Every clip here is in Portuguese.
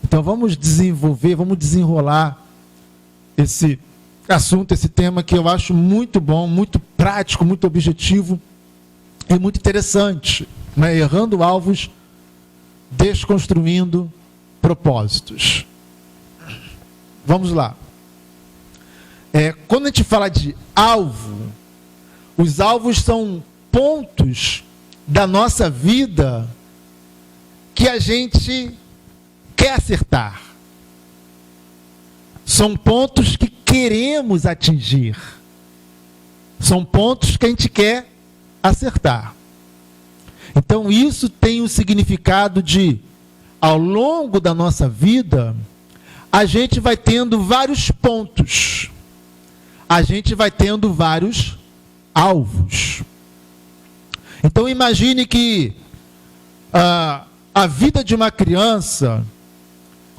Então vamos desenvolver, vamos desenrolar esse assunto, esse tema que eu acho muito bom, muito prático, muito objetivo e muito interessante, né? Errando alvos, desconstruindo propósitos. Vamos lá. Quando a gente fala de alvo, os alvos são pontos da nossa vida que a gente quer acertar. São pontos que queremos atingir. São pontos que a gente quer acertar. Então isso tem o significado de, ao longo da nossa vida, a gente vai tendo vários pontos. A gente vai tendo vários alvos. Então imagine que a vida de uma criança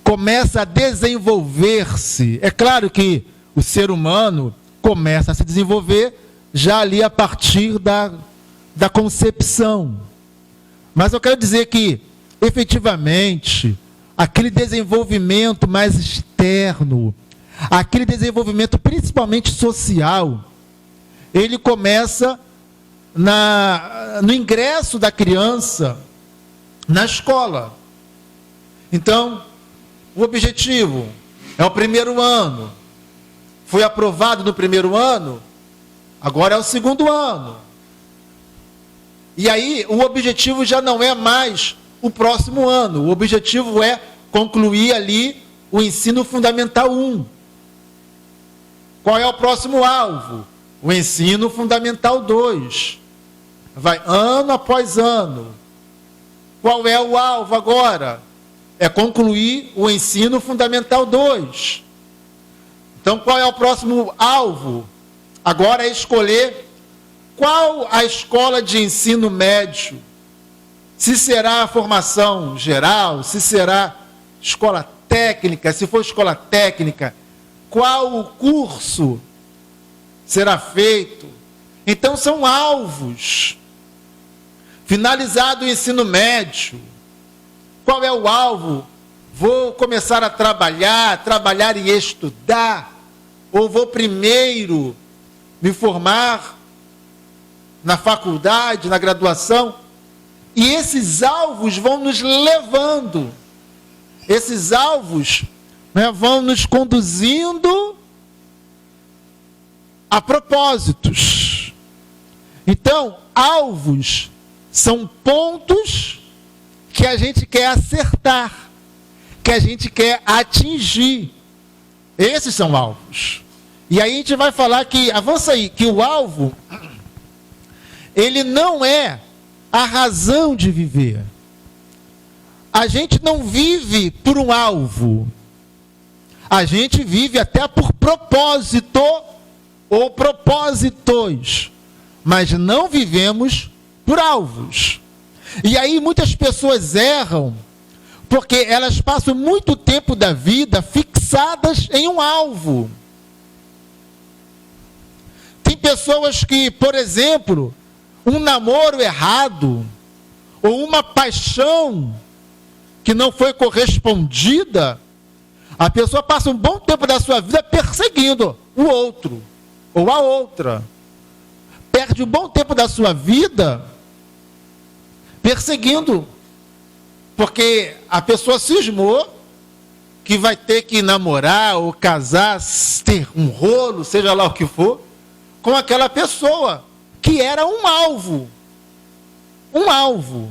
começa a desenvolver-se. É claro que o ser humano começa a se desenvolver já ali a partir da concepção. Mas eu quero dizer que, efetivamente, aquele desenvolvimento mais externo, aquele desenvolvimento principalmente social, ele começa no ingresso da criança na escola. Então, o objetivo é o primeiro ano. Foi aprovado no primeiro ano, agora é o segundo ano. E aí, o objetivo já não é mais o próximo ano. O objetivo é concluir ali o ensino fundamental 1. Qual é o próximo alvo? O ensino fundamental 2. Vai ano após ano. Qual é o alvo agora? É concluir o ensino fundamental 2. Então, qual é o próximo alvo? Agora é escolher qual a escola de ensino médio. Se será a formação geral, se será escola técnica, se for escola técnica, qual o curso será feito. Então, são alvos. Finalizado o ensino médio, qual é o alvo? Vou começar a trabalhar e estudar, ou vou primeiro me formar na faculdade, na graduação? E esses alvos vão nos levando, esses alvos, né, vão nos conduzindo a propósitos. Então, alvos são pontos que a gente quer acertar, que a gente quer atingir. Esses são alvos. E aí a gente vai falar que, avança aí, que o alvo, ele não é a razão de viver. A gente não vive por um alvo. A gente vive até por propósito ou propósitos, mas não vivemos por alvos. E aí muitas pessoas erram, porque elas passam muito tempo da vida fixadas em um alvo. Tem pessoas que, por exemplo, um namoro errado, ou uma paixão que não foi correspondida, a pessoa passa um bom tempo da sua vida perseguindo o outro, ou a outra. Perde um bom tempo da sua vida perseguindo, porque a pessoa cismou que vai ter que namorar ou casar, ter um rolo, seja lá o que for, com aquela pessoa que era um alvo. Um alvo.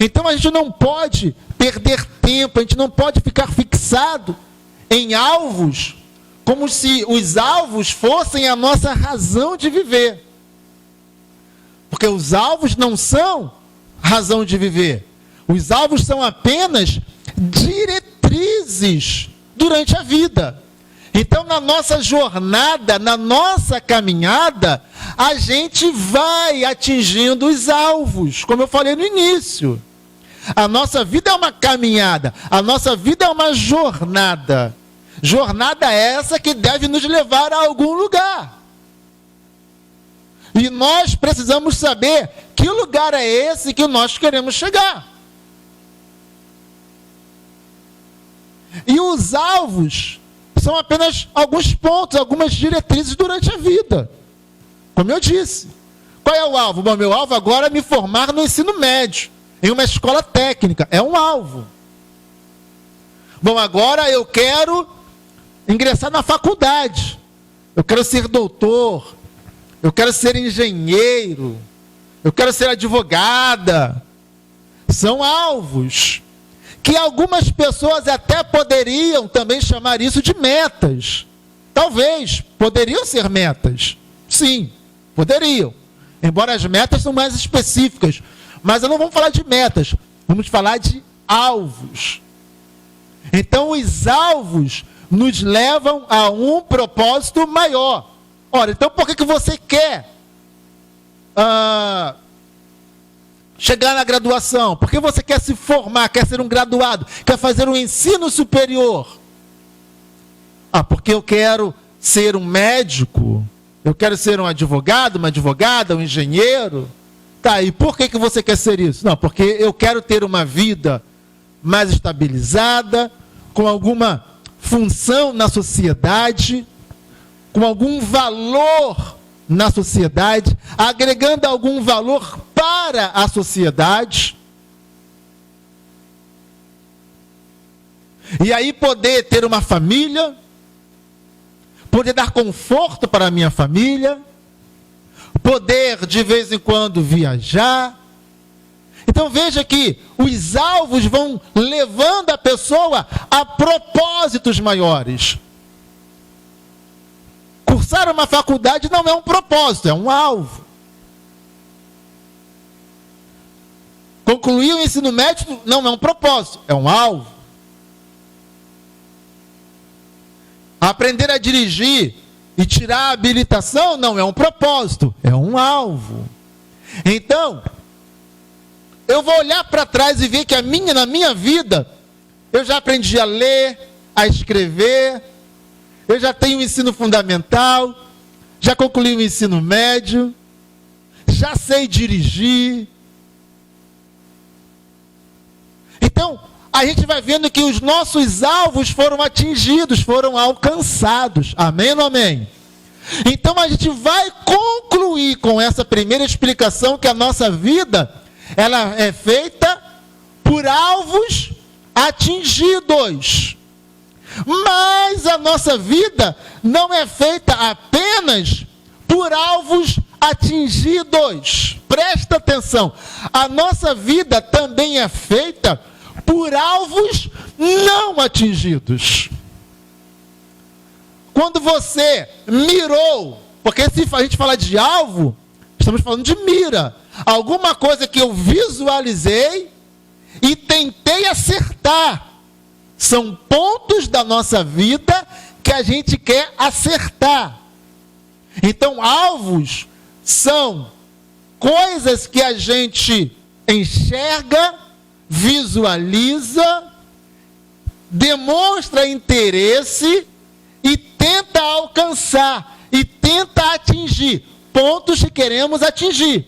Então a gente não pode perder tempo, a gente não pode ficar fixado em alvos, como se os alvos fossem a nossa razão de viver. Porque os alvos não são razão de viver. Os alvos são apenas diretrizes durante a vida. Então, na nossa jornada, na nossa caminhada, a gente vai atingindo os alvos, como eu falei no início. A nossa vida é uma caminhada, a nossa vida é uma jornada. Jornada essa que deve nos levar a algum lugar. E nós precisamos saber que lugar é esse que nós queremos chegar. E os alvos são apenas alguns pontos, algumas diretrizes durante a vida. Como eu disse. Qual é o alvo? Bom, meu alvo agora é me formar no ensino médio, em uma escola técnica. É um alvo. Bom, agora eu quero ingressar na faculdade. Eu quero ser doutor. Eu quero ser engenheiro. Eu quero ser advogada. São alvos que algumas pessoas até poderiam também chamar isso de metas. Talvez, poderiam ser metas. Sim, poderiam. Embora as metas são mais específicas. Mas não vamos falar de metas, vamos falar de alvos. Então, os alvos nos levam a um propósito maior. Ora, então por que você quer chegar na graduação? Por que você quer se formar, quer ser um graduado, quer fazer um ensino superior? Porque eu quero ser um médico, eu quero ser um advogado, uma advogada, um engenheiro. Tá, e por que você quer ser isso? Não, porque eu quero ter uma vida mais estabilizada, com alguma função na sociedade, com algum valor na sociedade, agregando algum valor para a sociedade. E aí poder ter uma família, poder dar conforto para a minha família, poder de vez em quando viajar. Então veja que os alvos vão levando a pessoa a propósitos maiores. Cursar uma faculdade não é um propósito, é um alvo. Concluir o ensino médio não é um propósito, é um alvo. Aprender a dirigir e tirar a habilitação não é um propósito, é um alvo. Então, eu vou olhar para trás e ver que na minha vida, eu já aprendi a ler, a escrever, eu já tenho o ensino fundamental, já concluí o ensino médio, já sei dirigir. Então, a gente vai vendo que os nossos alvos foram atingidos, foram alcançados. Amém ou não amém? Então, a gente vai concluir com essa primeira explicação que a nossa vida, ela é feita por alvos atingidos. Mas a nossa vida não é feita apenas por alvos atingidos. Presta atenção. A nossa vida também é feita por alvos não atingidos. Quando você mirou, porque se a gente falar de alvo, estamos falando de mira. Alguma coisa que eu visualizei e tentei acertar. São pontos da nossa vida que a gente quer acertar. Então, alvos são coisas que a gente enxerga, visualiza, demonstra interesse e tenta alcançar, e tenta atingir pontos que queremos atingir.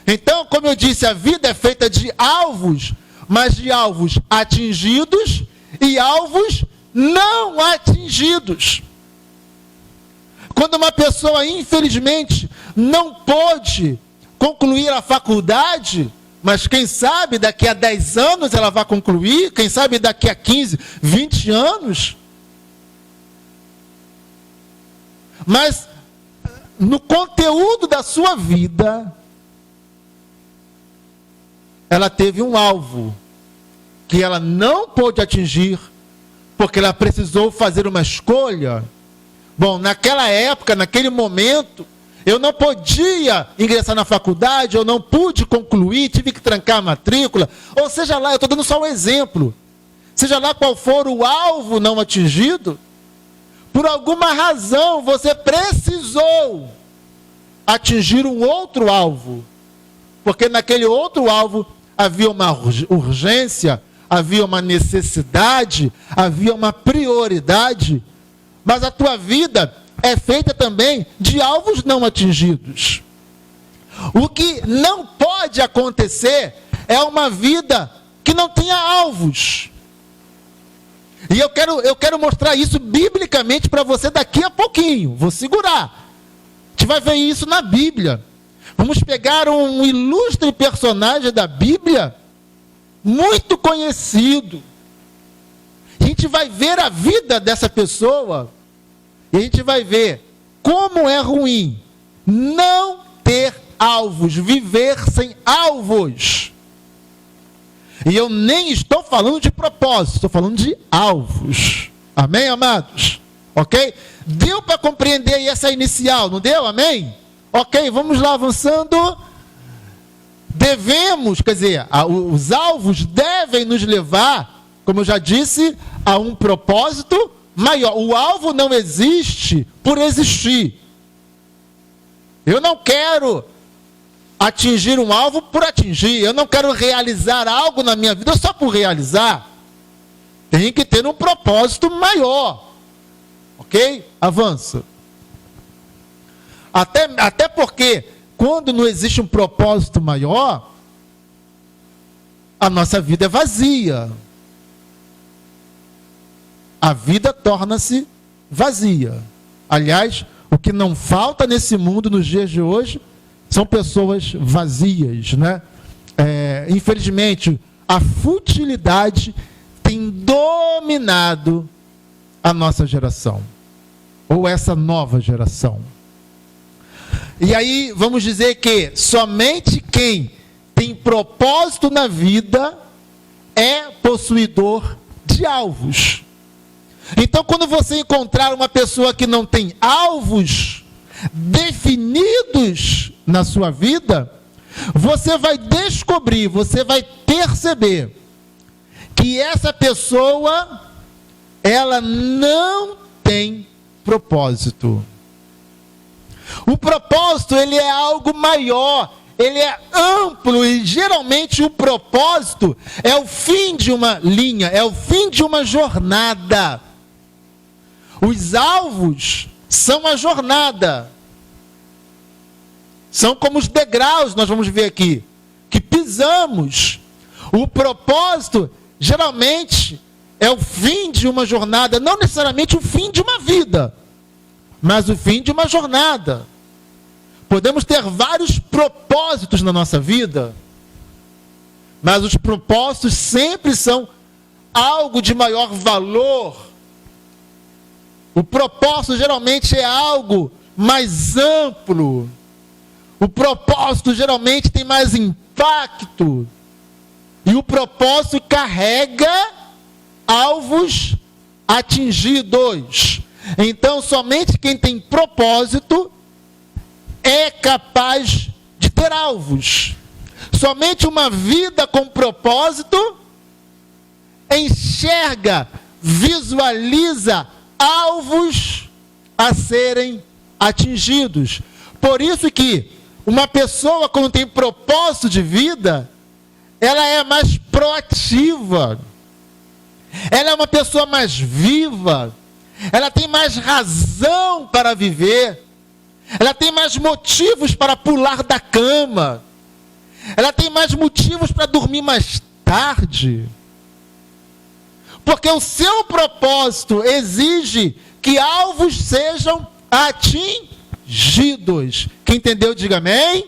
Então, como eu disse, a vida é feita de alvos, mas de alvos atingidos e alvos não atingidos. Quando uma pessoa, infelizmente, não pôde concluir a faculdade, mas quem sabe daqui a 10 anos ela vai concluir, quem sabe daqui a 15, 20 anos. Mas no conteúdo da sua vida, ela teve um alvo que ela não pôde atingir, porque ela precisou fazer uma escolha. Bom, naquela época, naquele momento, eu não podia ingressar na faculdade, eu não pude concluir, tive que trancar a matrícula, ou seja lá, eu estou dando só um exemplo. Seja lá qual for o alvo não atingido, por alguma razão você precisou atingir um outro alvo, porque naquele outro alvo havia uma urgência, havia uma necessidade, havia uma prioridade, mas a tua vida é feita também de alvos não atingidos. O que não pode acontecer é uma vida que não tenha alvos. E eu quero mostrar isso biblicamente para você daqui a pouquinho. Vou segurar. A gente vai ver isso na Bíblia. Vamos pegar um ilustre personagem da Bíblia, muito conhecido. A gente vai ver a vida dessa pessoa e a gente vai ver como é ruim não ter alvos, viver sem alvos. E eu nem estou falando de propósito, estou falando de alvos. Amém, amados? Ok? Deu para compreender aí essa inicial, não deu? Amém? Ok, vamos lá avançando. Devemos, quer dizer, os alvos devem nos levar, como eu já disse, a um propósito maior. O alvo não existe por existir. Eu não quero atingir um alvo por atingir. Eu não quero realizar algo na minha vida só por realizar. Tem que ter um propósito maior. Ok? Avança. Até porque, quando não existe um propósito maior, a nossa vida é vazia. A vida torna-se vazia. Aliás, o que não falta nesse mundo nos dias de hoje são pessoas vazias, né? Infelizmente, a futilidade tem dominado a nossa geração, ou essa nova geração. E aí, vamos dizer que somente quem tem propósito na vida é possuidor de alvos. Então, quando você encontrar uma pessoa que não tem alvos definidos na sua vida, você vai descobrir, você vai perceber que essa pessoa, ela não tem propósito. O propósito, ele é algo maior, ele é amplo, e geralmente o propósito é o fim de uma linha, é o fim de uma jornada. Os alvos são a jornada. São como os degraus, nós vamos ver aqui, que pisamos. O propósito, geralmente, é o fim de uma jornada, não necessariamente o fim de uma vida, mas o fim de uma jornada. Podemos ter vários propósitos na nossa vida, mas os propósitos sempre são algo de maior valor. O propósito geralmente é algo mais amplo. O propósito geralmente tem mais impacto. E o propósito carrega alvos atingidos. Então, somente quem tem propósito é capaz de ter alvos. Somente uma vida com propósito enxerga, visualiza alvos a serem atingidos. Por isso que uma pessoa, quando tem propósito de vida, ela é mais proativa, ela é uma pessoa mais viva, ela tem mais razão para viver, ela tem mais motivos para pular da cama, ela tem mais motivos para dormir mais tarde, porque o seu propósito exige que alvos sejam atingidos. Quem entendeu, diga amém.